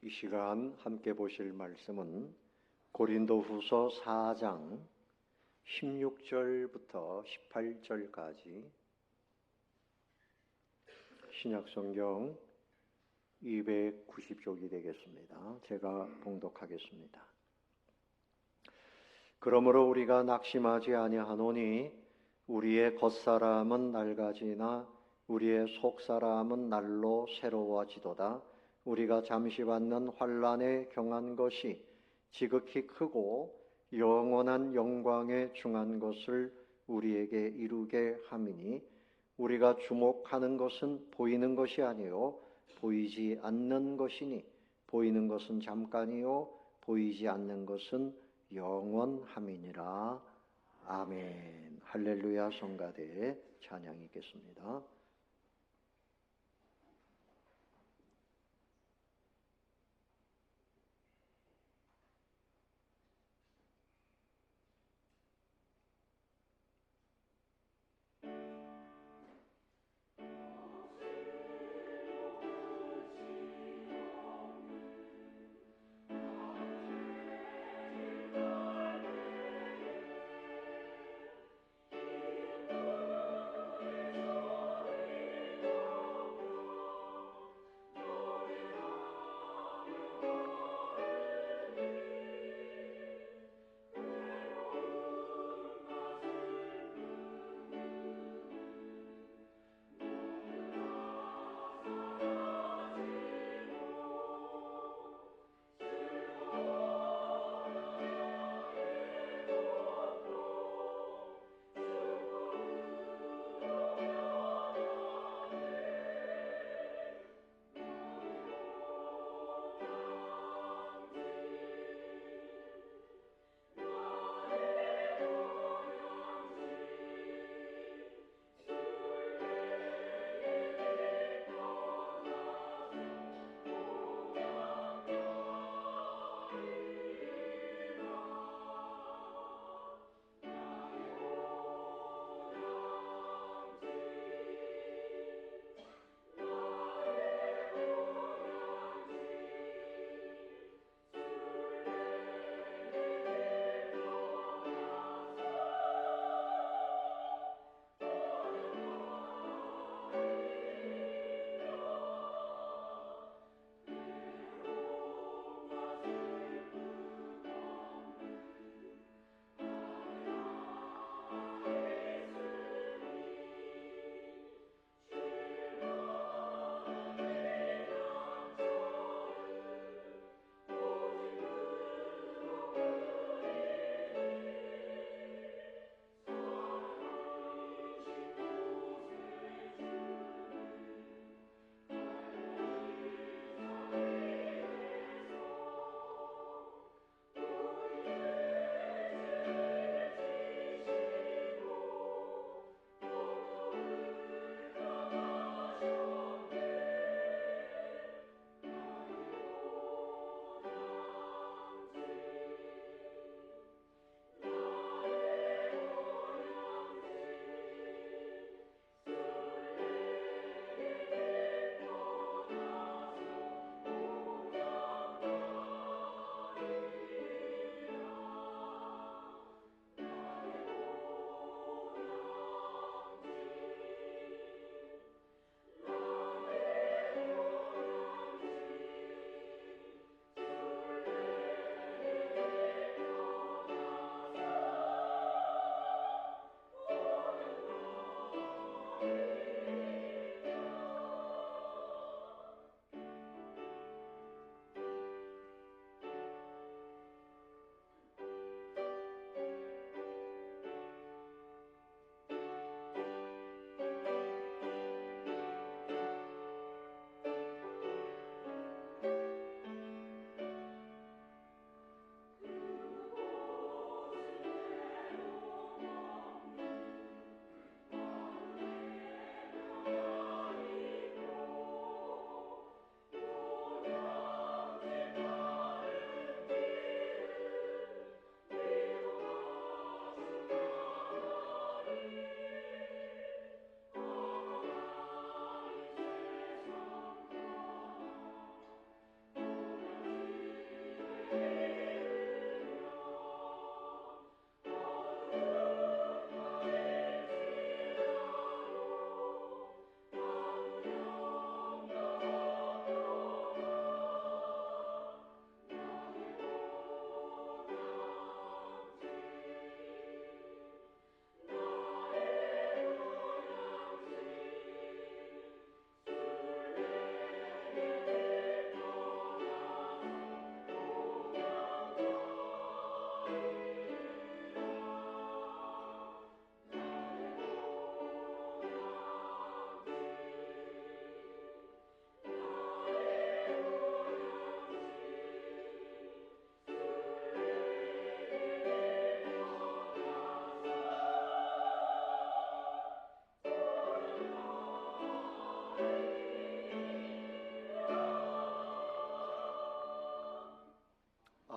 이 시간 함께 보실 말씀은 고린도후서 4장 16절부터 18절까지 신약성경 290쪽이 되겠습니다. 제가 봉독하겠습니다. 그러므로 우리가 낙심하지 아니하노니 우리의 겉사람은 낡아지나 우리의 속사람은 날로 새로워지도다. 우리가 잠시 받는 환난에 경한 것이 지극히 크고 영원한 영광에 중한 것을 우리에게 이루게 함이니 우리가 주목하는 것은 보이는 것이 아니요 보이지 않는 것이니 보이는 것은 잠깐이요 보이지 않는 것은 영원함이니라. 아멘. 할렐루야. 성가대의 찬양이 있겠습니다.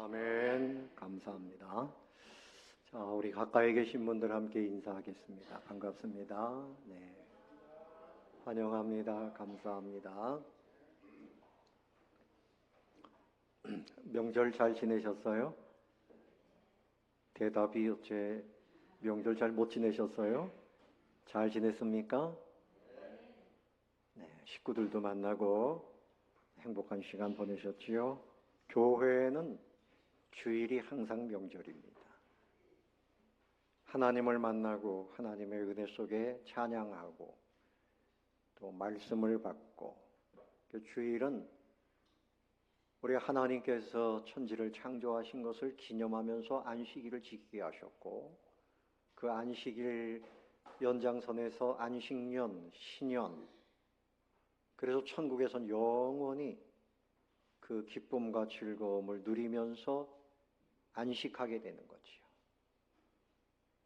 아멘. 감사합니다. 자, 우리 가까이 계신 분들 함께 인사하겠습니다. 반갑습니다. 네. 환영합니다. 감사합니다. 명절 잘 지내셨어요? 대답이 어째 명절 잘 못 지내셨어요? 잘 지냈습니까? 네, 식구들도 만나고 행복한 시간 보내셨지요? 교회는 주일이 항상 명절입니다. 하나님을 만나고 하나님의 은혜 속에 찬양하고 또 말씀을 받고, 그 주일은 우리 하나님께서 천지를 창조하신 것을 기념하면서 안식일을 지키게 하셨고, 그 안식일 연장선에서 안식년, 신년, 그래서 천국에선 영원히 그 기쁨과 즐거움을 누리면서 안식하게 되는 거지요.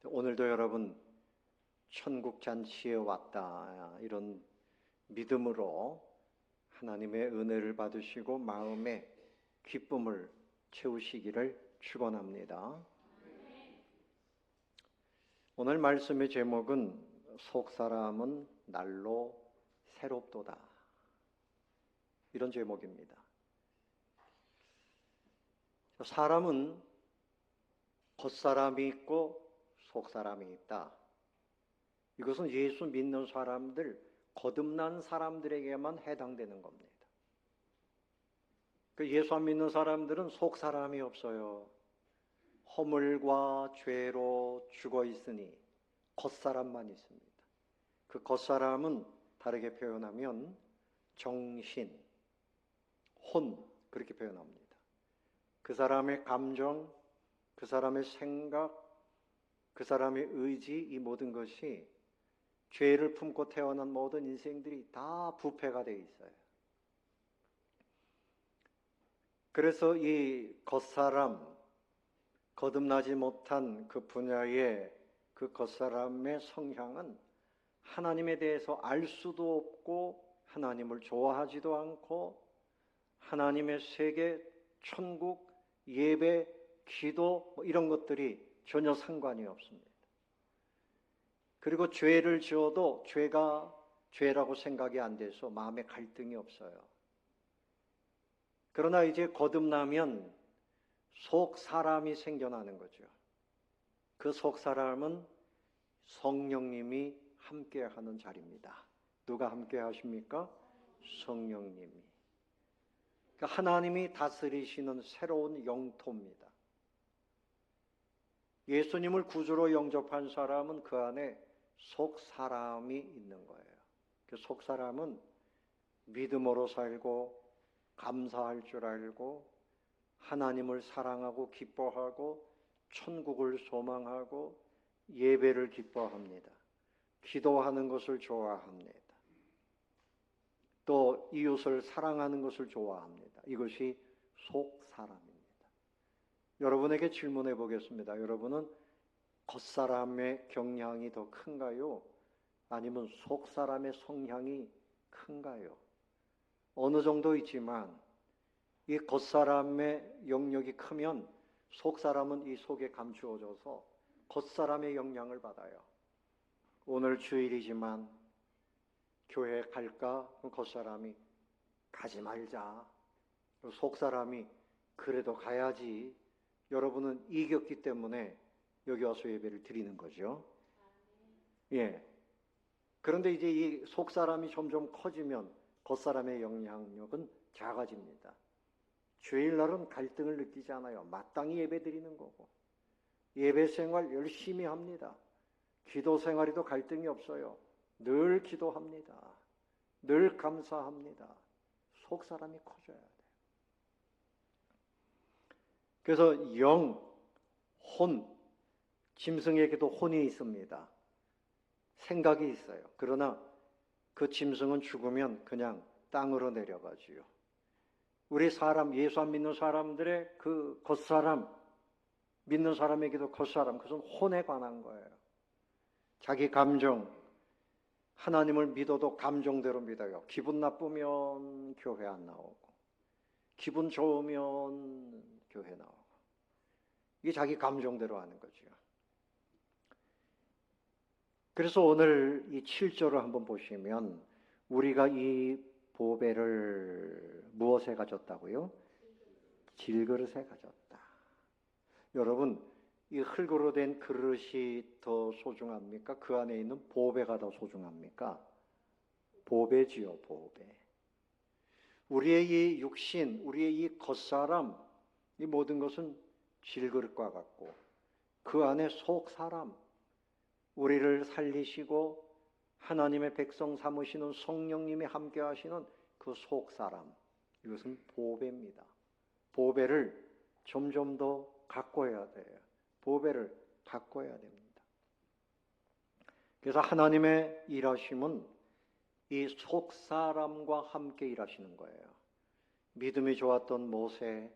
오늘도 여러분 천국 잔치에 왔다, 이런 믿음으로 하나님의 은혜를 받으시고 마음의 기쁨을 채우시기를 축원합니다. 오늘 말씀의 제목은 속사람은 날로 새롭도다, 이런 제목입니다. 사람은 겉사람이 있고 속사람이 있다. 이것은 예수 믿는 사람들, 거듭난 사람들에게만 해당되는 겁니다. 예수 안 믿는 사람들은 속사람이 없어요. 허물과 죄로 죽어 있으니 겉사람만 있습니다. 그 겉사람은 다르게 표현하면 정신, 혼, 그렇게 표현합니다. 그 사람의 감정, 그 사람의 생각, 그 사람의 의지, 이 모든 것이 죄를 품고 태어난 모든 인생들이 다 부패가 되어 있어요. 그래서 이 겉사람, 거듭나지 못한 그 분야의 그 겉사람의 성향은 하나님에 대해서 알 수도 없고 하나님을 좋아하지도 않고 하나님의 세계, 천국, 예배, 기도 이런 것들이 전혀 상관이 없습니다. 그리고 죄를 지어도 죄가 죄라고 생각이 안 돼서 마음에 갈등이 없어요. 그러나 이제 거듭나면 속 사람이 생겨나는 거죠. 그 속 사람은 성령님이 함께하는 자리입니다. 누가 함께 하십니까? 성령님이. 그러니까 하나님이 다스리시는 새로운 영토입니다. 예수님을 구주로 영접한 사람은 그 안에 속 사람이 있는 거예요. 그 속 사람은 믿음으로 살고 감사할 줄 알고 하나님을 사랑하고 기뻐하고 천국을 소망하고 예배를 기뻐합니다. 기도하는 것을 좋아합니다. 또 이웃을 사랑하는 것을 좋아합니다. 이것이 속 사람입니다. 여러분에게 질문해 보겠습니다. 여러분은 겉사람의 경향이 더 큰가요? 아니면 속사람의 성향이 큰가요? 어느 정도 있지만 이 겉사람의 영역이 크면 속사람은 이 속에 감추어져서 겉사람의 영향을 받아요. 오늘 주일이지만 교회 갈까? 그럼 겉사람이 가지 말자. 속사람이 그래도 가야지. 여러분은 이겼기 때문에 여기 와서 예배를 드리는 거죠. 예. 그런데 이제 이 속사람이 점점 커지면 겉사람의 영향력은 작아집니다. 주일날은 갈등을 느끼지 않아요. 마땅히 예배 드리는 거고. 예배 생활 열심히 합니다. 기도 생활에도 갈등이 없어요. 늘 기도합니다. 늘 감사합니다. 속사람이 커져야 돼요. 그래서 영, 혼, 짐승에게도 혼이 있습니다. 생각이 있어요. 그러나 그 짐승은 죽으면 그냥 땅으로 내려가지요. 우리 사람, 예수 안 믿는 사람들의 그 겉사람, 믿는 사람에게도 겉사람, 그것은 혼에 관한 거예요. 자기 감정, 하나님을 믿어도 감정대로 믿어요. 기분 나쁘면 교회 안 나오고, 기분 좋으면 교회 나오고. 이게 자기 감정대로 하는 거죠. 그래서 오늘 이 7절을 한번 보시면 우리가 이 보배를 무엇에 가졌다고요? 질그릇에 가졌다. 여러분, 이 흙으로 된 그릇이 더 소중합니까? 그 안에 있는 보배가 더 소중합니까? 보배지요, 보배. 우리의 이 육신, 우리의 이 겉사람, 이 모든 것은 질그릇과 같고 그 안에 속사람, 우리를 살리시고 하나님의 백성 삼으시는 성령님이 함께 하시는 그 속사람, 이것은 보배입니다. 보배를 점점 더 가꿔야 돼요. 보배를 가꿔야 됩니다. 그래서 하나님의 일하심은 이 속사람과 함께 일하시는 거예요. 믿음이 좋았던 모세,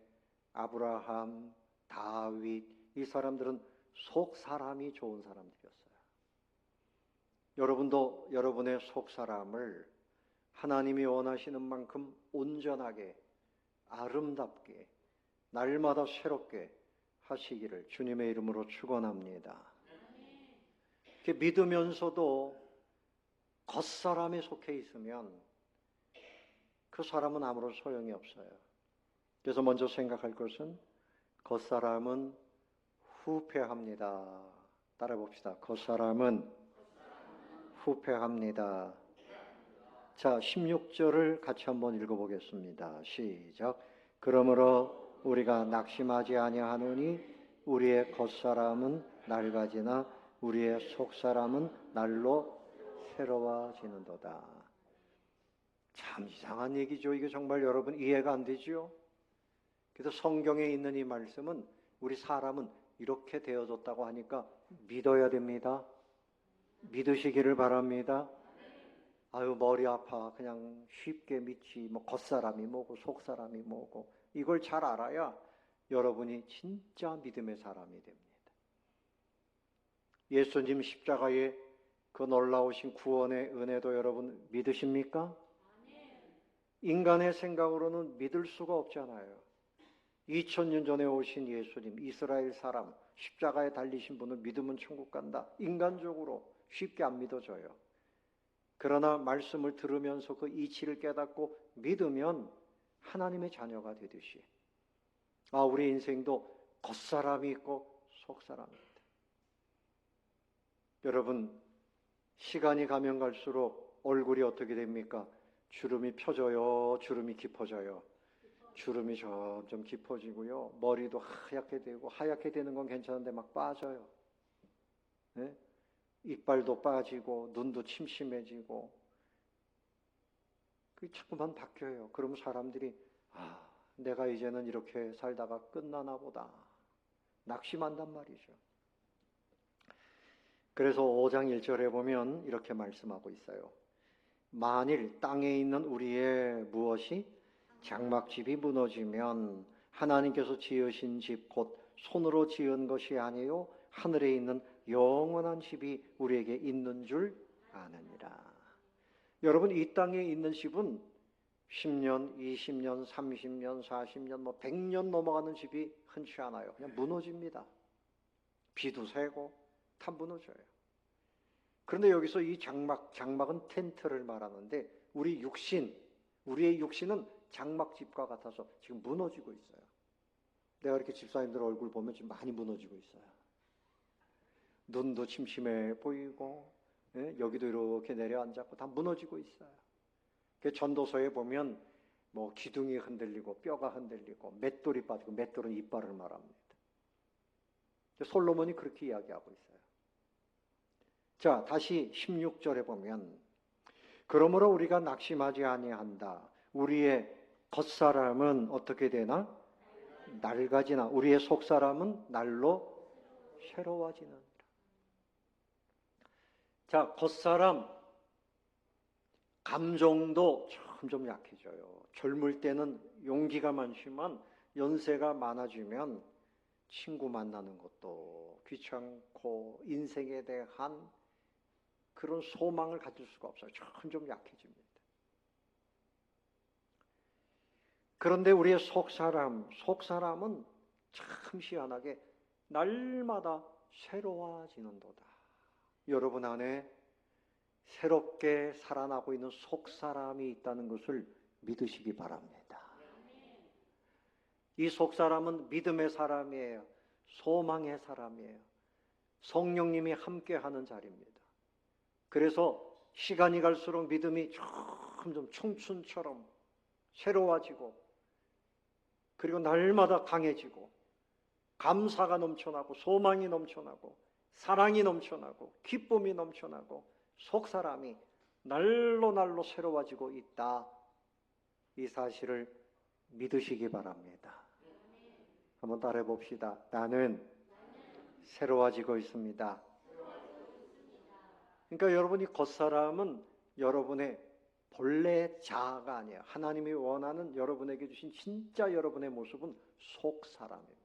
아브라함, 다윗, 이 사람들은 속사람이 좋은 사람들이었어요. 여러분도 여러분의 속사람을 하나님이 원하시는 만큼 온전하게, 아름답게, 날마다 새롭게 하시기를 주님의 이름으로 축원합니다. 믿으면서도 겉사람에 속해 있으면 그 사람은 아무런 소용이 없어요. 그래서 먼저 생각할 것은 겉사람은 후패합니다. 따라 봅시다. 겉사람은 후패합니다. 자, 16절을 같이 한번 읽어보겠습니다. 시작. 그러므로 우리가 낙심하지 아니하노니 우리의 겉사람은 낡아지나 우리의 속사람은 날로 새로워지는도다. 참 이상한 얘기죠. 이게 정말 여러분 이해가 안 되죠? 그래서 성경에 있는 이 말씀은 우리 사람은 이렇게 되어졌다고 하니까 믿어야 됩니다. 믿으시기를 바랍니다. 아유 머리 아파 그냥 쉽게 믿지 뭐 겉사람이 뭐고 속사람이 뭐고 이걸 잘 알아야 여러분이 진짜 믿음의 사람이 됩니다. 예수님 십자가의 그 놀라우신 구원의 은혜도 여러분 믿으십니까? 인간의 생각으로는 믿을 수가 없잖아요. 2000년 전에 오신 예수님, 이스라엘 사람, 십자가에 달리신 분을 믿으면 천국 간다. 인간적으로 쉽게 안 믿어져요. 그러나 말씀을 들으면서 그 이치를 깨닫고 믿으면 하나님의 자녀가 되듯이 우리 인생도 겉사람이 있고 속사람이 있다. 여러분 시간이 가면 갈수록 얼굴이 어떻게 됩니까? 주름이 펴져요? 주름이 깊어져요? 주름이 점점 깊어지고요. 머리도 하얗게 되고 하얗게 되는 건 괜찮은데 막 빠져요. 네? 이빨도 빠지고 눈도 침침해지고 그게 자꾸만 바뀌어요. 그러면 사람들이 내가 이제는 이렇게 살다가 끝나나 보다 낙심한단 말이죠. 그래서 5장 1절에 보면 이렇게 말씀하고 있어요. 만일 땅에 있는 우리의 무엇이 장막집이 무너지면 하나님께서 지으신 집 곧 손으로 지은 것이 아니요 하늘에 있는 영원한 집이 우리에게 있는 줄 아느니라. 여러분 이 땅에 있는 집은 10년, 20년, 30년, 40년, 100년 넘어가는 집이 흔치 않아요. 그냥 무너집니다. 비도 새고 다 무너져요. 그런데 여기서 이 장막은 텐트를 말하는데 우리의 육신은 장막집과 같아서 지금 무너지고 있어요. 내가 이렇게 집사님들 얼굴 보면 지금 많이 무너지고 있어요. 눈도 침침해 보이고 여기도 이렇게 내려앉았고 다 무너지고 있어요. 전도서에 보면 기둥이 흔들리고 뼈가 흔들리고 맷돌이 빠지고 맷돌은 이빨을 말합니다. 솔로몬이 그렇게 이야기하고 있어요. 자, 다시 16절에 보면 그러므로 우리가 낙심하지 아니한다. 우리의 겉사람은 어떻게 되나? 낡아지나 우리의 속사람은 날로 새로워지느니라. 자, 겉사람 감정도 점점 약해져요. 젊을 때는 용기가 많지만 연세가 많아지면 친구 만나는 것도 귀찮고 인생에 대한 그런 소망을 가질 수가 없어요. 점점 약해집니다. 그런데 우리의 속사람은 참 희한하게 날마다 새로워지는도다. 여러분 안에 새롭게 살아나고 있는 속사람이 있다는 것을 믿으시기 바랍니다. 이 속사람은 믿음의 사람이에요. 소망의 사람이에요. 성령님이 함께하는 자리입니다. 그래서 시간이 갈수록 믿음이 점점 청춘처럼 새로워지고, 그리고 날마다 강해지고, 감사가 넘쳐나고, 소망이 넘쳐나고, 사랑이 넘쳐나고, 기쁨이 넘쳐나고, 속사람이 날로 새로워지고 있다. 이 사실을 믿으시기 바랍니다. 한번 따라해 봅시다. 나는 새로워지고 있습니다. 그러니까 여러분이 겉사람은 여러분의 본래 자아가 아니에요. 하나님이 원하는 여러분에게 주신 진짜 여러분의 모습은 속사람입니다.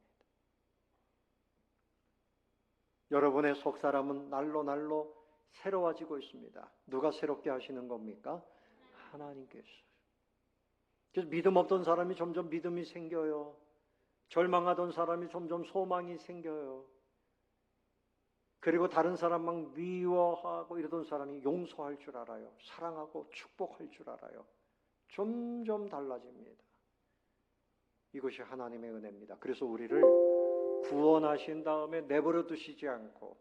여러분의 속사람은 날로 새로워지고 있습니다. 누가 새롭게 하시는 겁니까? 하나님께서. 그래서 믿음 없던 사람이 점점 믿음이 생겨요. 절망하던 사람이 점점 소망이 생겨요. 그리고 다른 사람 막 미워하고 이러던 사람이 용서할 줄 알아요. 사랑하고 축복할 줄 알아요. 점점 달라집니다. 이것이 하나님의 은혜입니다. 그래서 우리를 구원하신 다음에 내버려 두시지 않고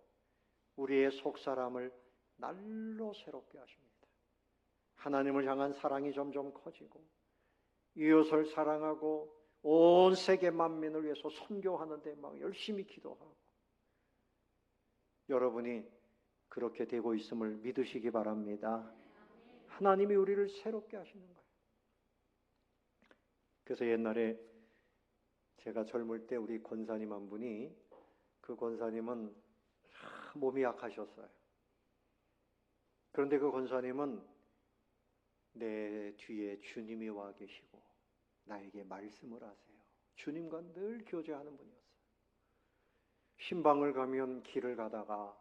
우리의 속사람을 날로 새롭게 하십니다. 하나님을 향한 사랑이 점점 커지고, 이웃을 사랑하고 온 세계 만민을 위해서 선교하는 데 막 열심히 기도하고, 여러분이 그렇게 되고 있음을 믿으시기 바랍니다. 하나님이 우리를 새롭게 하시는 거예요. 그래서 옛날에 제가 젊을 때 우리 권사님 한 분이, 그 권사님은 몸이 약하셨어요. 그런데 그 권사님은 내 뒤에 주님이 와 계시고 나에게 말씀을 하세요. 주님과 늘 교제하는 분이었어요. 신방을 가면 길을 가다가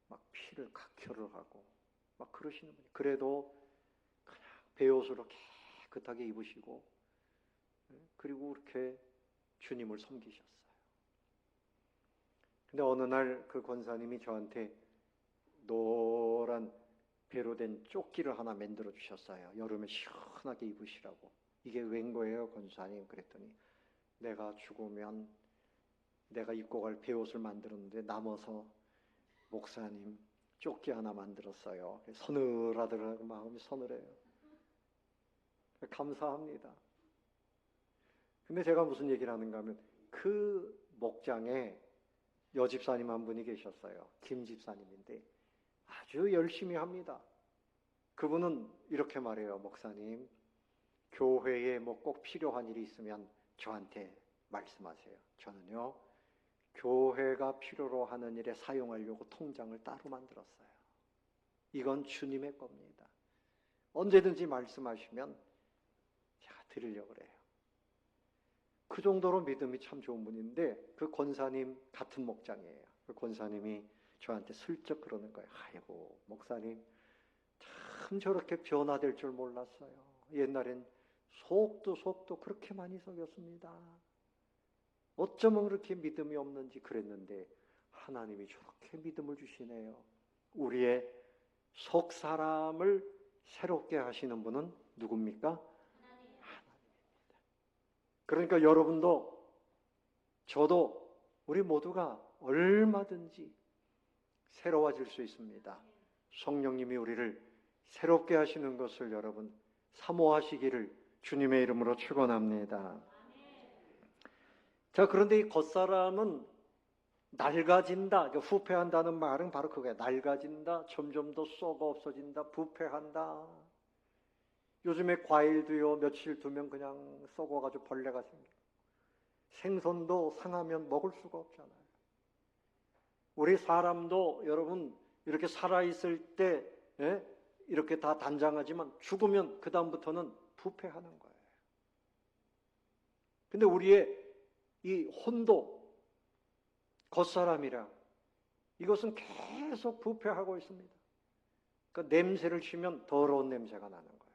막 피를 각혈을 하고 막 그러시는 분이, 그래도 그냥 베옷으로 깨끗하게 입으시고, 그리고 그렇게 주님을 섬기셨어요. 근데 어느 날 그 권사님이 저한테 노란 배로 된 조끼를 하나 만들어 주셨어요. 여름에 시원하게 입으시라고. 이게 웬 거예요, 권사님? 그랬더니 내가 죽으면 내가 입고 갈 베옷을 만들었는데 남아서 목사님 조끼 하나 만들었어요. 서늘하더라고, 마음이 서늘해요. 감사합니다. 근데 제가 무슨 얘기를 하는가 하면, 그 목장에 여집사님 한 분이 계셨어요. 김 집사님인데 아주 열심히 합니다. 그분은 이렇게 말해요. 목사님, 교회에 뭐 꼭 필요한 일이 있으면 저한테 말씀하세요. 저는요, 교회가 필요로 하는 일에 사용하려고 통장을 따로 만들었어요. 이건 주님의 겁니다. 언제든지 말씀하시면 제가 드리려고 그래요. 그 정도로 믿음이 참 좋은 분인데, 그 권사님 같은 목장이에요. 그 권사님이 저한테 슬쩍 그러는 거예요. 아이고, 목사님 참 저렇게 변화될 줄 몰랐어요. 옛날엔 속도 그렇게 많이 속였습니다. 어쩌면 그렇게 믿음이 없는지 그랬는데 하나님이 저렇게 믿음을 주시네요. 우리의 속 사람을 새롭게 하시는 분은 누굽니까? 하나님입니다. 그러니까 여러분도 저도 우리 모두가 얼마든지 새로워질 수 있습니다. 성령님이 우리를 새롭게 하시는 것을 여러분 사모하시기를 주님의 이름으로 축원합니다. 자, 그런데 이 겉사람은 낡아진다, 후패한다는 말은 바로 그거예요. 낡아진다, 점점 더 썩어 없어진다, 부패한다. 요즘에 과일도요, 며칠 두면 그냥 썩어가지고 벌레가 생겨요. 생선도 상하면 먹을 수가 없잖아요. 우리 사람도 여러분 이렇게 살아있을 때 이렇게 다 단장하지만 죽으면 그 다음부터는 부패하는 거예요. 근데 우리의 이 혼도, 겉사람이라, 이것은 계속 부패하고 있습니다. 그 냄새를 쉬면 더러운 냄새가 나는 거예요.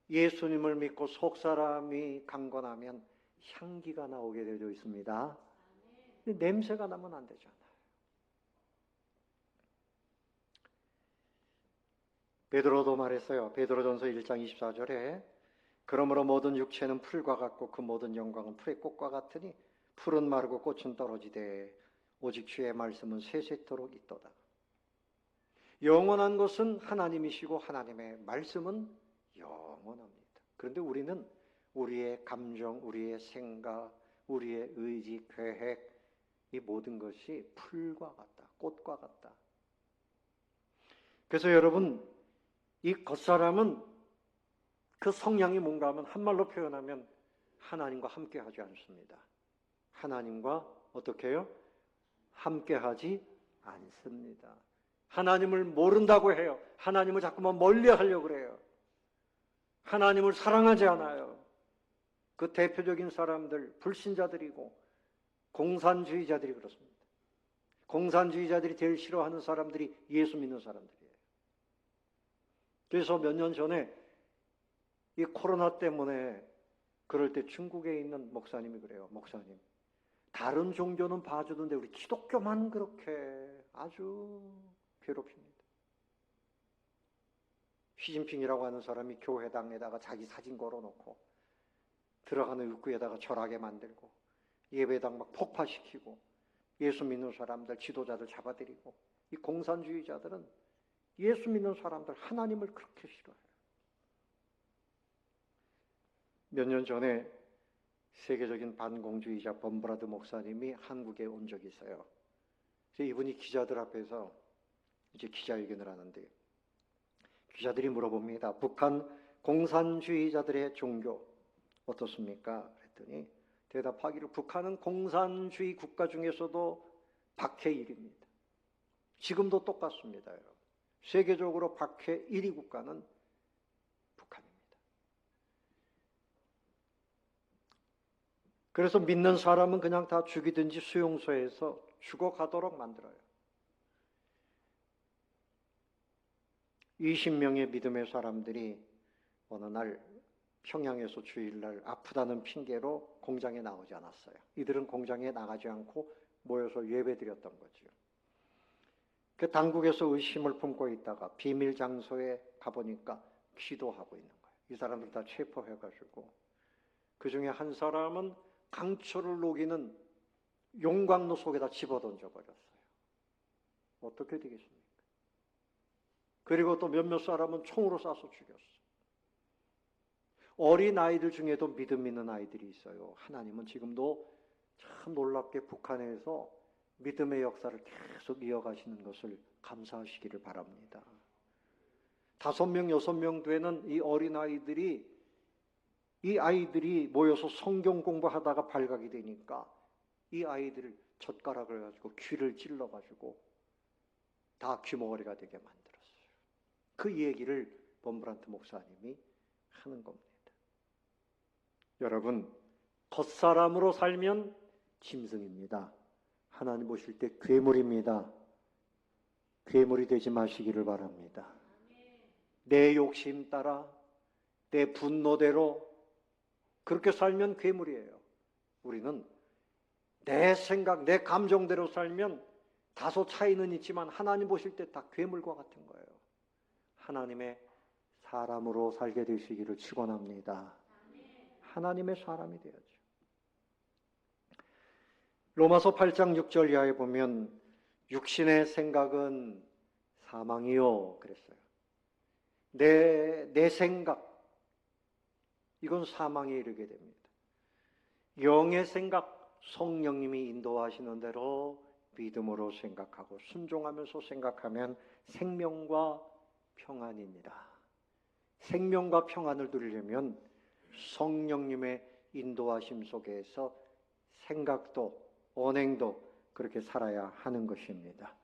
예수님을 믿고 속사람이 강건하면 향기가 나오게 되어 있습니다. 근데 냄새가 나면 안 되잖아요. 베드로도 말했어요. 베드로전서 1장 24절에 그러므로 모든 육체는 풀과 같고 그 모든 영광은 풀의 꽃과 같으니 풀은 마르고 꽃은 떨어지되 오직 주의 말씀은 세세토록 있도다. 영원한 것은 하나님이시고 하나님의 말씀은 영원합니다. 그런데 우리는 우리의 감정, 우리의 생각, 우리의 의지, 계획, 이 모든 것이 풀과 같다, 꽃과 같다. 그래서 여러분, 이 겉사람은 그 성향이 뭔가 하면 한말로 표현하면 하나님과 함께하지 않습니다. 하나님과 어떻게 해요? 함께하지 않습니다. 하나님을 모른다고 해요. 하나님을 자꾸만 멀리하려고 그래요. 하나님을 사랑하지 않아요. 그 대표적인 사람들, 불신자들이고 공산주의자들이 그렇습니다. 공산주의자들이 제일 싫어하는 사람들이 예수 믿는 사람들이에요. 그래서 몇 년 전에 이 코로나 때문에 그럴 때 중국에 있는 목사님이 그래요. 목사님, 다른 종교는 봐주던데 우리 기독교만 그렇게 아주 괴롭힙니다. 시진핑이라고 하는 사람이 교회당에다가 자기 사진 걸어놓고 들어가는 입구에다가 절하게 만들고 예배당 막 폭파시키고 예수 믿는 사람들, 지도자들 잡아들이고, 이 공산주의자들은 예수 믿는 사람들, 하나님을 그렇게 싫어해요. 몇 년 전에 세계적인 반공주의자 범브라드 목사님이 한국에 온 적이 있어요. 그래서 이분이 기자들 앞에서 이제 기자회견을 하는데 기자들이 물어봅니다. 북한 공산주의자들의 종교 어떻습니까? 그랬더니 대답하기를 북한은 공산주의 국가 중에서도 박해 1위입니다. 지금도 똑같습니다. 여러분. 세계적으로 박해 1위 국가는 북한입니다. 그래서 믿는 사람은 그냥 다 죽이든지 수용소에서 죽어가도록 만들어요. 20명의 믿음의 사람들이 어느 날 평양에서 주일날 아프다는 핑계로 공장에 나오지 않았어요. 이들은 공장에 나가지 않고 모여서 예배드렸던 거죠. 그 당국에서 의심을 품고 있다가 비밀 장소에 가보니까 기도하고 있는 거예요. 이 사람들 다 체포해가지고 그 중에 한 사람은 강철을 녹이는 용광로 속에다 집어던져 버렸어요. 어떻게 되겠습니까? 그리고 또 몇몇 사람은 총으로 쏴서 죽였어요. 어린 아이들 중에도 믿음 있는 아이들이 있어요. 하나님은 지금도 참 놀랍게 북한에서 믿음의 역사를 계속 이어가시는 것을 감사하시기를 바랍니다. 5명, 6명 되는 이 어린 아이들이 모여서 성경 공부하다가 발각이 되니까 이 아이들을 젓가락을 가지고 귀를 찔러가지고 다 귀머거리가 되게 만들었어요. 그 얘기를 범브란트 목사님이 하는 겁니다. 여러분, 겉사람으로 살면 짐승입니다. 하나님 보실 때 괴물입니다. 괴물이 되지 마시기를 바랍니다. 내 욕심 따라 내 분노대로 그렇게 살면 괴물이에요. 우리는 내 생각, 내 감정대로 살면 다소 차이는 있지만 하나님 보실 때 다 괴물과 같은 거예요. 하나님의 사람으로 살게 되시기를 축원합니다. 하나님의 사람이 되어야죠. 로마서 8장 6절 이하에 보면 육신의 생각은 사망이요 그랬어요. 내 생각 이건 사망에 이르게 됩니다. 영의 생각 성령님이 인도하시는 대로 믿음으로 생각하고 순종하면서 생각하면 생명과 평안입니다. 생명과 평안을 누리려면 성령님의 인도하심 속에서 생각도 언행도 그렇게 살아야 하는 것입니다.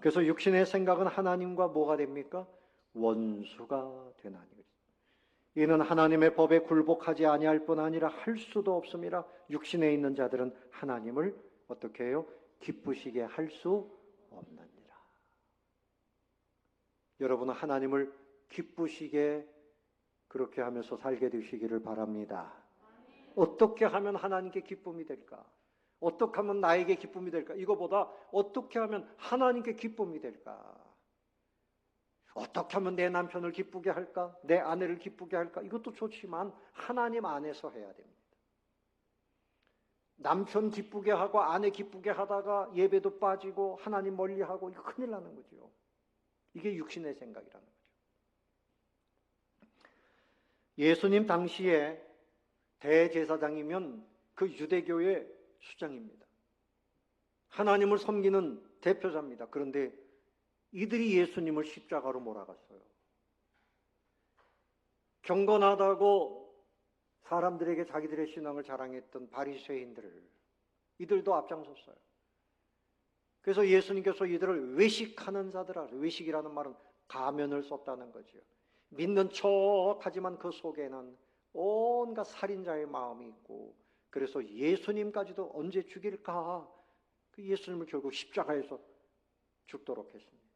그래서 육신의 생각은 하나님과 뭐가 됩니까? 원수가 되나니. 이는 하나님의 법에 굴복하지 아니할 뿐 아니라 할 수도 없음이라. 육신에 있는 자들은 하나님을 어떻게 해요? 기쁘시게 할 수 없느니라. 여러분은 하나님을 기쁘시게 그렇게 하면서 살게 되시기를 바랍니다. 어떻게 하면 하나님께 기쁨이 될까? 어떻게 하면 나에게 기쁨이 될까? 이거보다 어떻게 하면 하나님께 기쁨이 될까? 어떻게 하면 내 남편을 기쁘게 할까? 내 아내를 기쁘게 할까? 이것도 좋지만 하나님 안에서 해야 됩니다. 남편 기쁘게 하고 아내 기쁘게 하다가 예배도 빠지고 하나님 멀리하고 이거 큰일 나는 거죠. 이게 육신의 생각이라는 거죠. 예수님 당시에 대제사장이면 그 유대교의 수장입니다. 하나님을 섬기는 대표자입니다. 그런데 이들이 예수님을 십자가로 몰아갔어요. 경건하다고 사람들에게 자기들의 신앙을 자랑했던 바리새인들을 이들도 앞장섰어요. 그래서 예수님께서 이들을 외식하는 자들아, 외식이라는 말은 가면을 썼다는 거죠. 믿는 척하지만 그 속에는 온갖 살인자의 마음이 있고, 그래서 예수님까지도 언제 죽일까? 그 예수님을 결국 십자가에서 죽도록 했습니다.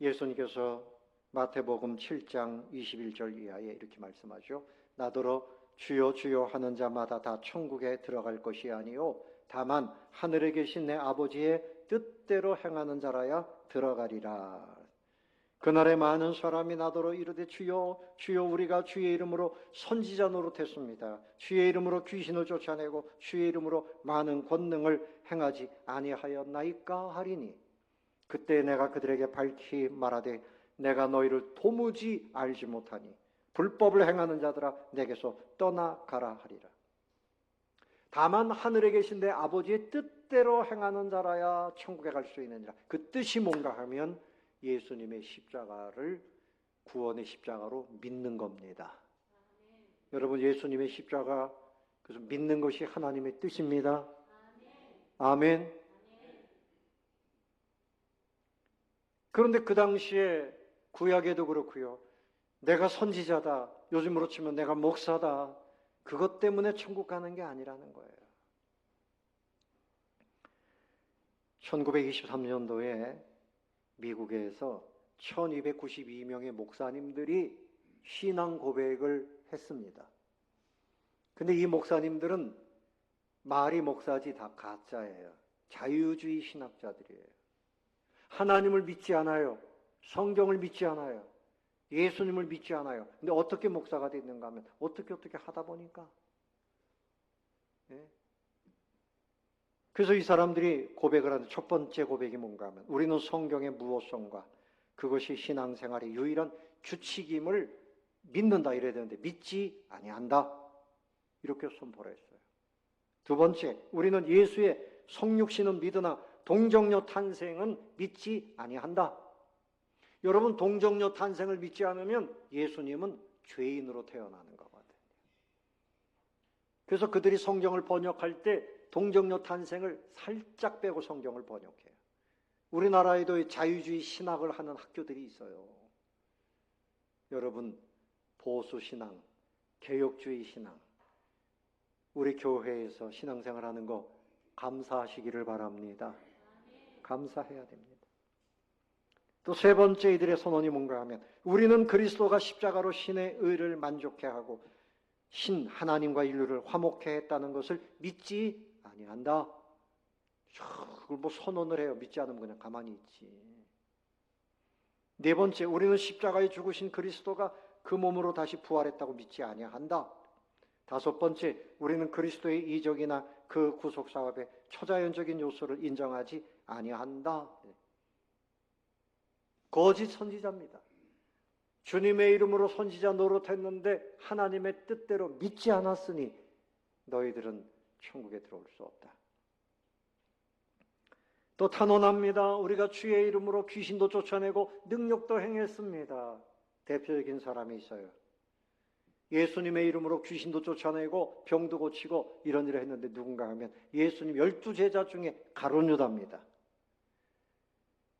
예수님께서 마태복음 7장 21절 이하에 이렇게 말씀하죠. 나더러 주여 주여 하는 자마다 다 천국에 들어갈 것이 아니요 다만 하늘에 계신 내 아버지의 뜻대로 행하는 자라야 들어가리라. 그날에 많은 사람이 나더러 이르되 주여 주여 우리가 주의 이름으로 선지자 노릇했습니다. 주의 이름으로 귀신을 쫓아내고 주의 이름으로 많은 권능을 행하지 아니하였나이까 하리니 그때 내가 그들에게 밝히 말하되 내가 너희를 도무지 알지 못하니 불법을 행하는 자들아 내게서 떠나가라 하리라. 다만 하늘에 계신 내 아버지의 뜻대로 행하는 자라야 천국에 갈 수 있느니라. 그 뜻이 뭔가 하면 예수님의 십자가를 구원의 십자가로 믿는 겁니다. 여러분 예수님의 십자가 그래서 믿는 것이 하나님의 뜻입니다. 아멘. 그런데 그 당시에 구약에도 그렇고요. 내가 선지자다. 요즘으로 치면 내가 목사다. 그것 때문에 천국 가는 게 아니라는 거예요. 1923년도에 미국에서 1292명의 목사님들이 신앙 고백을 했습니다. 근데 이 목사님들은 말이 목사지 다 가짜예요. 자유주의 신학자들이에요. 하나님을 믿지 않아요. 성경을 믿지 않아요. 예수님을 믿지 않아요. 근데 어떻게 목사가 됐는가 하면 어떻게 하다 보니까 그래서 이 사람들이 고백을 하는 첫 번째 고백이 뭔가 하면 우리는 성경의 무호성과 그것이 신앙생활의 유일한 규칙임을 믿는다 이래야 되는데 믿지 아니한다 이렇게 선포를 했어요. 두 번째, 우리는 예수의 성육신은 믿으나 동정녀 탄생은 믿지 아니한다. 여러분 동정녀 탄생을 믿지 않으면 예수님은 죄인으로 태어나는 거거든요. 그래서 그들이 성경을 번역할 때 동정녀 탄생을 살짝 빼고 성경을 번역해요. 우리나라에도 자유주의 신학을 하는 학교들이 있어요. 여러분 보수신앙, 개혁주의 신앙 우리 교회에서 신앙생활하는 거 감사하시기를 바랍니다. 감사해야 됩니다. 또 세 번째 이들의 선언이 뭔가 하면 우리는 그리스도가 십자가로 신의 의를 만족해 하고 신 하나님과 인류를 화목해 했다는 것을 믿지 아니한다. 그걸 뭐 선언을 해요. 믿지 않으면 그냥 가만히 있지. 네 번째, 우리는 십자가에 죽으신 그리스도가 그 몸으로 다시 부활했다고 믿지 아니한다. 다섯 번째, 우리는 그리스도의 이적이나 그 구속 사업의 초자연적인 요소를 인정하지 아니한다. 거짓 선지자입니다. 주님의 이름으로 선지자 노릇했는데 하나님의 뜻대로 믿지 않았으니 너희들은 천국에 들어올 수 없다. 또 탄원합니다. 우리가 주의 이름으로 귀신도 쫓아내고 능력도 행했습니다. 대표적인 사람이 있어요. 예수님의 이름으로 귀신도 쫓아내고 병도 고치고 이런 일을 했는데 누군가 하면 예수님 12제자 중에 가룟 유다입니다.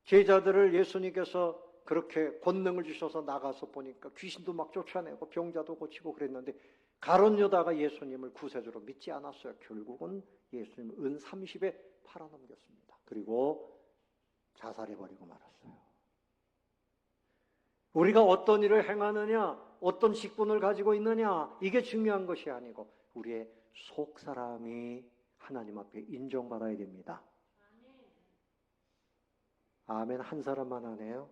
제자들을 예수님께서 그렇게 권능을 주셔서 나가서 보니까 귀신도 막 쫓아내고 병자도 고치고 그랬는데 가룟 유다가 예수님을 구세주로 믿지 않았어요. 결국은 예수님을 은 30에 팔아넘겼습니다. 그리고 자살해버리고 말았어요. 우리가 어떤 일을 행하느냐, 어떤 직분을 가지고 있느냐, 이게 중요한 것이 아니고 우리의 속 사람이 하나님 앞에 인정받아야 됩니다. 아멘. 한 사람만 하네요.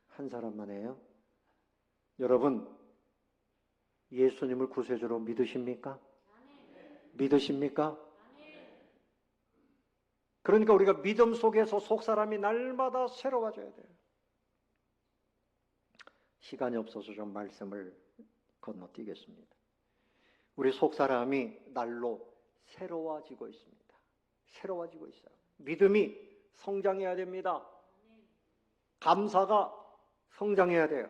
한 사람만 해요. 여러분, 예수님을 구세주로 믿으십니까? 믿으십니까? 그러니까 우리가 믿음 속에서 속 사람이 날마다 새로워져야 돼요. 시간이 없어서 좀 말씀을 건너뛰겠습니다. 우리 속 사람이 날로 새로워지고 있습니다. 새로워지고 있어요. 믿음이 성장해야 됩니다. 감사가 성장해야 돼요.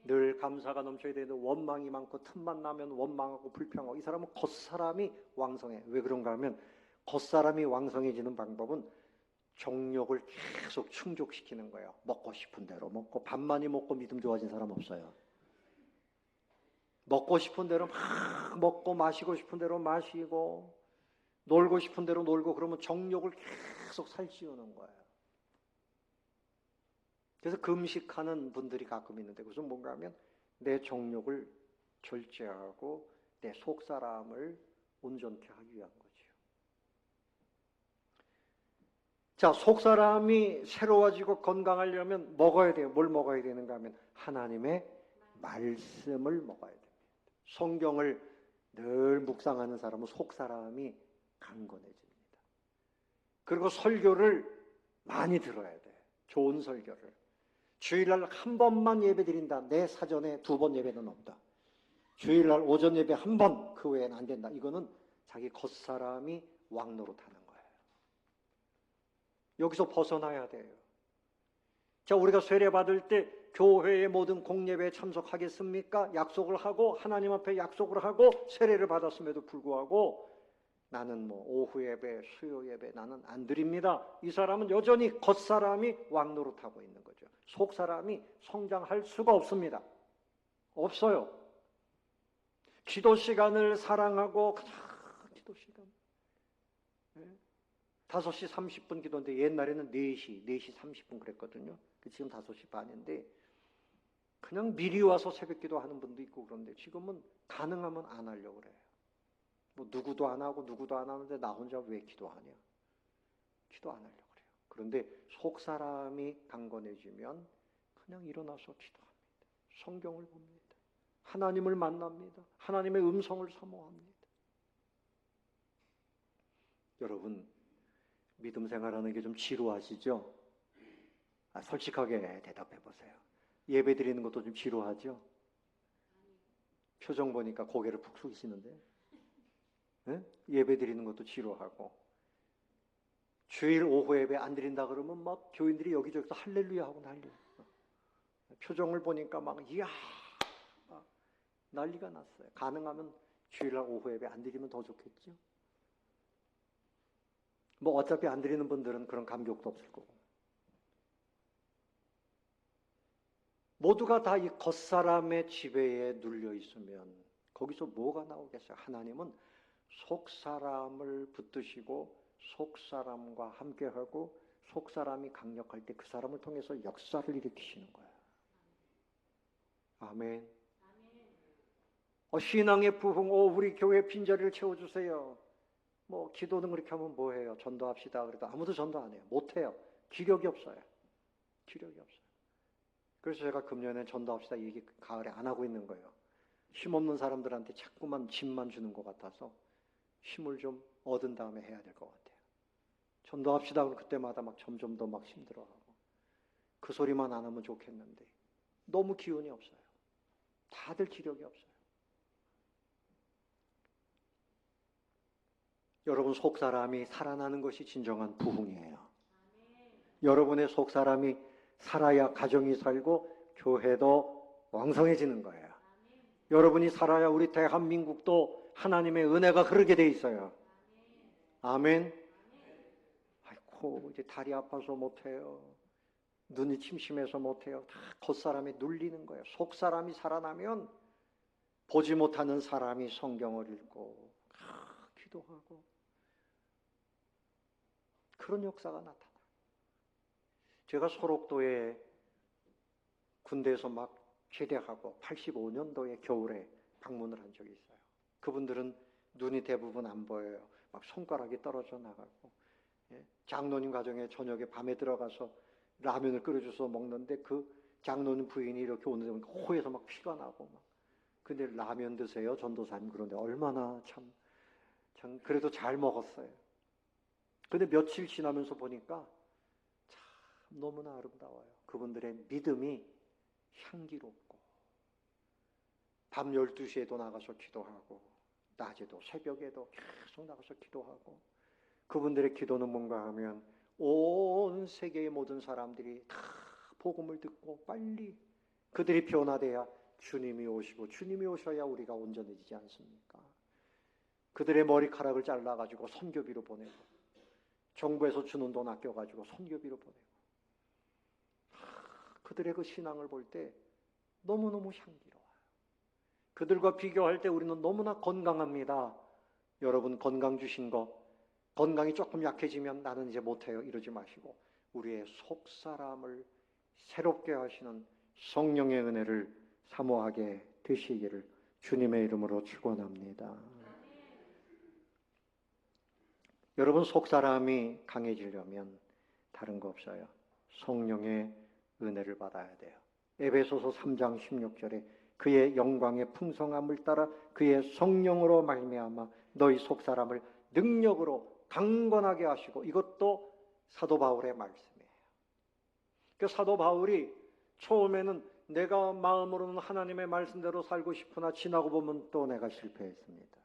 늘 감사가 넘쳐야 되는데 원망이 많고 틈만 나면 원망하고 불평하고 이 사람은 겉사람이 왕성해. 왜 그런가 하면 겉사람이 왕성해지는 방법은 정욕을 계속 충족시키는 거예요. 먹고 싶은 대로 먹고 밥 많이 먹고 믿음 좋아진 사람 없어요. 먹고 싶은 대로 막 먹고 마시고 싶은 대로 마시고 놀고 싶은 대로 놀고 그러면 정욕을 계속 살찌우는 거예요. 그래서 금식하는 분들이 가끔 있는데 그것은 뭔가 하면 내 정욕을 절제하고 내 속사람을 온전케 하기 위한 거죠. 자, 속사람이 새로워지고 건강하려면 먹어야 돼요. 뭘 먹어야 되는가 하면 하나님의 말씀을 먹어야 됩니다. 성경을 늘 묵상하는 사람은 속사람이 강건해집니다. 그리고 설교를 많이 들어야 돼요. 좋은 설교를. 주일날 한 번만 예배 드린다. 내 사전에 2번 예배는 없다. 주일날 오전 예배 한 번, 그 외에는 안 된다. 이거는 자기 겉사람이 왕노릇하는 거예요. 여기서 벗어나야 돼요. 자, 우리가 세례 받을 때 교회의 모든 공예배에 참석하겠습니까? 약속을 하고 하나님 앞에 약속을 하고 세례를 받았음에도 불구하고 나는 뭐 오후 예배, 수요 예배 나는 안 드립니다. 이 사람은 여전히 겉사람이 왕노릇하고 있는 거죠. 속사람이 성장할 수가 없습니다. 없어요. 기도 시간을 사랑하고 기도 시간 5시 30분 기도인데 옛날에는 4시 30분 그랬거든요. 지금 5시 반인데 그냥 미리 와서 새벽 기도하는 분도 있고 그런데 지금은 가능하면 안 하려고 그래요. 뭐 누구도 안 하고 누구도 안 하는데 나 혼자 왜 기도하냐? 기도 안 하려고 그래요. 그런데 속 사람이 강건해지면 그냥 일어나서 기도합니다. 성경을 봅니다. 하나님을 만납니다. 하나님의 음성을 사모합니다. 여러분, 믿음 생활하는 게 좀 지루하시죠? 솔직하게 대답해 보세요. 예배 드리는 것도 좀 지루하죠? 표정 보니까 고개를 푹 숙이시는데 네? 예배 드리는 것도 지루하고 주일 오후 예배 안 드린다 그러면 막 교인들이 여기저기서 할렐루야 하고 난리. 표정을 보니까 막 이야 난리가 났어요. 가능하면 주일날 오후 예배 안 드리면 더 좋겠죠? 뭐 어차피 안 드리는 분들은 그런 감격도 없을 거고. 모두가 다 이 겉사람의 지배에 눌려 있으면 거기서 뭐가 나오겠어요? 하나님은 속사람을 붙드시고 속사람과 함께하고 속사람이 강력할 때 그 사람을 통해서 역사를 일으키시는 거예요. 아멘. 신앙의 부흥, 우리 교회 빈자리를 채워주세요. 뭐 기도는 그렇게 하면 뭐해요? 전도합시다. 그래도 아무도 전도 안 해요. 못해요. 기력이 없어요. 기력이 없어요. 그래서 제가 금년에 전도합시다 얘기 가을에 안 하고 있는 거예요. 힘없는 사람들한테 자꾸만 짐만 주는 것 같아서 힘을 좀 얻은 다음에 해야 될 것 같아요. 전도합시다 그러면 그때마다 막 점점 더 막 힘들어하고 그 소리만 안 하면 좋겠는데 너무 기운이 없어요. 다들 기력이 없어요. 여러분 속사람이 살아나는 것이 진정한 부흥이에요. 여러분의 속사람이 살아야 가정이 살고 교회도 왕성해지는 거예요. 여러분이 살아야 우리 대한민국도 하나님의 은혜가 흐르게 돼 있어요. 아멘. 아이고 이제 다리 아파서 못해요. 눈이 침침해서 못해요. 다 겉사람이 눌리는 거예요. 속사람이 살아나면 보지 못하는 사람이 성경을 읽고 기도하고 그런 역사가 나타나요. 제가 소록도에 군대에서 막 제대하고 85년도에 겨울에 방문을 한 적이 있어요. 그분들은 눈이 대부분 안 보여요. 막 손가락이 떨어져 나가고, 예? 장로님 가정에 저녁에 밤에 들어가서 라면을 끓여줘서 먹는데 그 장로님 부인이 이렇게 오는데 코에서 막 피가 나고 막. 근데 라면 드세요, 전도사님. 그런데 얼마나 참 그래도 잘 먹었어요. 근데 며칠 지나면서 보니까 참 너무나 아름다워요. 그분들의 믿음이 향기롭고, 밤 12시에도 나가서 기도하고, 낮에도 새벽에도 계속 나가서 기도하고, 그분들의 기도는 뭔가 하면 온 세계의 모든 사람들이 다 복음을 듣고 빨리 그들이 변화돼야 주님이 오시고, 주님이 오셔야 우리가 온전해지지 않습니까? 그들의 머리카락을 잘라가지고 선교비로 보내고, 정부에서 주는 돈 아껴가지고 선교비로 보내고, 그들의 그 신앙을 볼 때 너무너무 향기로워요. 그들과 비교할 때 우리는 너무나 건강합니다. 여러분, 건강 주신 거, 건강이 조금 약해지면 나는 이제 못해요 이러지 마시고, 우리의 속사람을 새롭게 하시는 성령의 은혜를 사모하게 되시기를 주님의 이름으로 축원합니다. 여러분, 속사람이 강해지려면 다른 거 없어요. 성령의 은혜를 받아야 돼요. 에베소서 3장 16절에 그의 영광의 풍성함을 따라 그의 성령으로 말미암아 너희 속사람을 능력으로 강건하게 하시고, 이것도 사도 바울의 말씀이에요. 그 사도 바울이 처음에는 내가 마음으로는 하나님의 말씀대로 살고 싶으나 지나고 보면 또 내가 실패했습니다.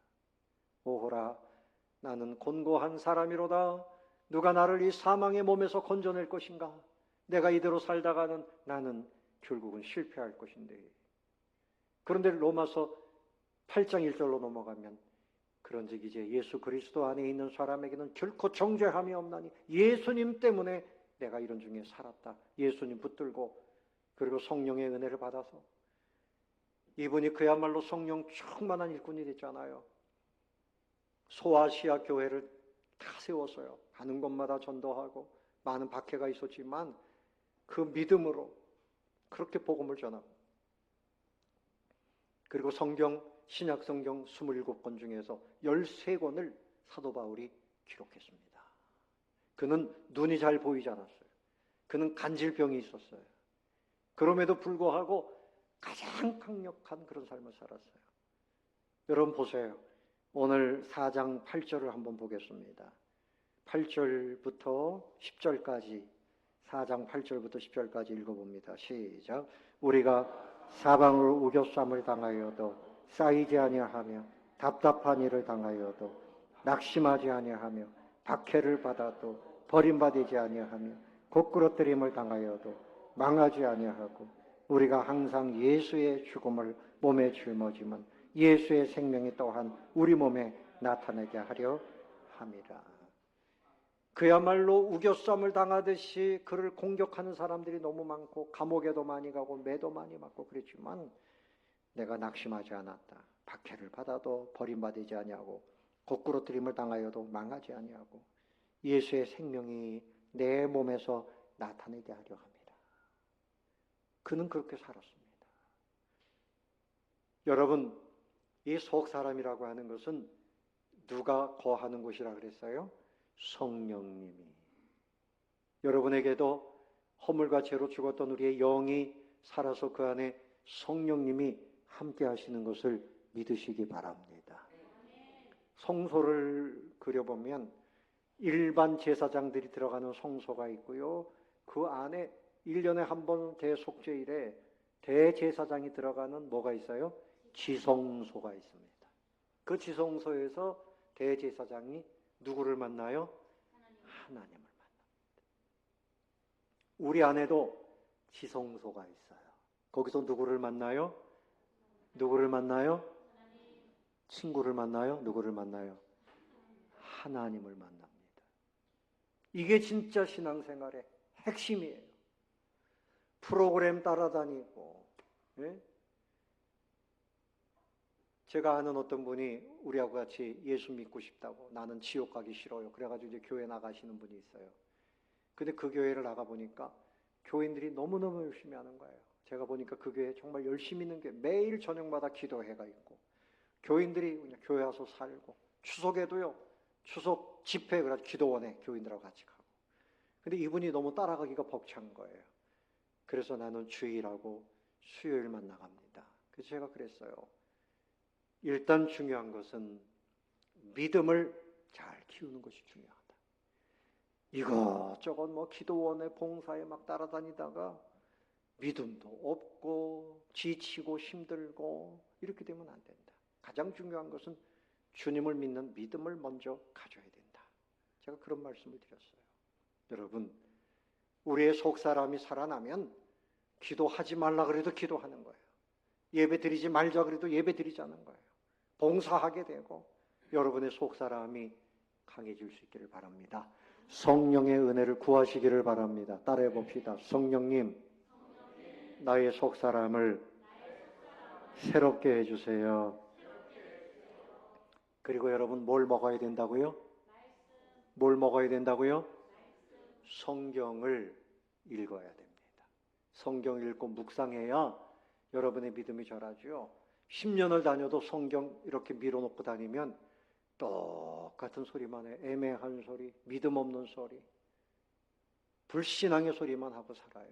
오호라 나는 곤고한 사람이로다. 누가 나를 이 사망의 몸에서 건져낼 것인가? 내가 이대로 살다가는 나는 결국은 실패할 것인데. 그런데 로마서 8장 1절로 넘어가면 그런즉 이제 예수 그리스도 안에 있는 사람에게는 결코 정죄함이 없나니 예수님 때문에 내가 이런 중에 살았다. 예수님 붙들고, 그리고 성령의 은혜를 받아서 이분이 그야말로 성령 충만한 일꾼이 됐잖아요. 소아시아 교회를 다 세웠어요. 가는 곳마다 전도하고 많은 박해가 있었지만 그 믿음으로 그렇게 복음을 전하고, 그리고 신약 성경 27권 중에서 13권을 사도 바울이 기록했습니다. 그는 눈이 잘 보이지 않았어요. 그는 간질병이 있었어요. 그럼에도 불구하고 가장 강력한 그런 삶을 살았어요. 여러분 보세요. 오늘 4장 8절을 한번 보겠습니다. 8절부터 10절까지, 4장 8절부터 10절까지 읽어봅니다. 시작. 우리가 사방으로 우겨쌈을 당하여도 쌓이지 아니하며, 답답한 일을 당하여도 낙심하지 아니하며, 박해를 받아도 버림받지 아니하며, 곡꾸러뜨림을 당하여도 망하지 아니하고, 우리가 항상 예수의 죽음을 몸에 짊어지면 예수의 생명이 또한 우리 몸에 나타나게 하려 함이라. 그야말로 우겨쌈을 당하듯이 그를 공격하는 사람들이 너무 많고, 감옥에도 많이 가고 매도 많이 맞고 그랬지만 내가 낙심하지 않았다. 박해를 받아도 버림받지 아니하고, 곡꾸러뜨림을 당하여도 망하지 아니하고, 예수의 생명이 내 몸에서 나타나게 하려 합니다. 그는 그렇게 살았습니다. 여러분, 이 속사람이라고 하는 것은 누가 거하는 곳이라 그랬어요? 성령님이. 여러분에게도 허물과 죄로 죽었던 우리의 영이 살아서 그 안에 성령님이 함께 하시는 것을 믿으시기 바랍니다. 성소를 그려보면 일반 제사장들이 들어가는 성소가 있고요. 그 안에 1년에 한 번 대속죄일에 대제사장이 들어가는 뭐가 있어요? 지성소가 있습니다. 그 지성소에서 대제사장이 누구를 만나요? 하나님을 만납니다. 우리 안에도 지성소가 있어요. 거기서 누구를 만나요? 누구를 만나요? 친구를 만나요? 누구를 만나요? 하나님을 만납니다. 이게 진짜 신앙생활의 핵심이에요. 프로그램 따라다니고, 예? 제가 아는 어떤 분이 우리하고 같이 예수 믿고 싶다고, 나는 지옥 가기 싫어요. 그래가지고 이제 교회 나가시는 분이 있어요. 근데 그 교회를 나가보니까 교인들이 너무너무 열심히 하는 거예요. 제가 보니까 그 교회 정말 열심히 있는 교회, 매일 저녁마다 기도회가 있고 교인들이 그냥 교회 와서 살고, 추석에도요, 추석 집회 그래서 기도원에 교인들하고 같이 가고. 근데 이분이 너무 따라가기가 벅찬 거예요. 그래서 나는 주일하고 수요일만 나갑니다. 그래서 제가 그랬어요. 일단 중요한 것은 믿음을 잘 키우는 것이 중요하다. 이것저것 뭐 기도원에 봉사에 막 따라다니다가 믿음도 없고 지치고 힘들고 이렇게 되면 안 된다. 가장 중요한 것은 주님을 믿는 믿음을 먼저 가져야 된다. 제가 그런 말씀을 드렸어요. 여러분, 우리의 속사람이 살아나면 기도하지 말라 그래도 기도하는 거예요. 예배 드리지 말자 그래도 예배 드리자는 거예요. 봉사하게 되고 여러분의 속사람이 강해질 수 있기를 바랍니다. 성령의 은혜를 구하시기를 바랍니다. 따라해 봅시다. 성령님, 나의 속사람을 새롭게 해주세요. 그리고 여러분 뭘 먹어야 된다고요? 뭘 먹어야 된다고요? 성경을 읽어야 됩니다. 성경 읽고 묵상해야 여러분의 믿음이 자라죠. 10년을 다녀도 성경 이렇게 밀어놓고 다니면 똑같은 소리만 해. 애매한 소리, 믿음 없는 소리, 불신앙의 소리만 하고 살아요.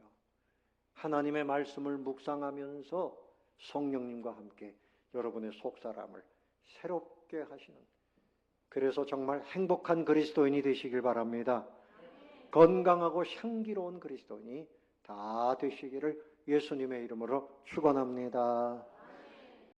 하나님의 말씀을 묵상하면서 성령님과 함께 여러분의 속사람을 새롭게 하시는, 그래서 정말 행복한 그리스도인이 되시길 바랍니다. 건강하고 향기로운 그리스도인이 다 되시기를 예수님의 이름으로 축원합니다.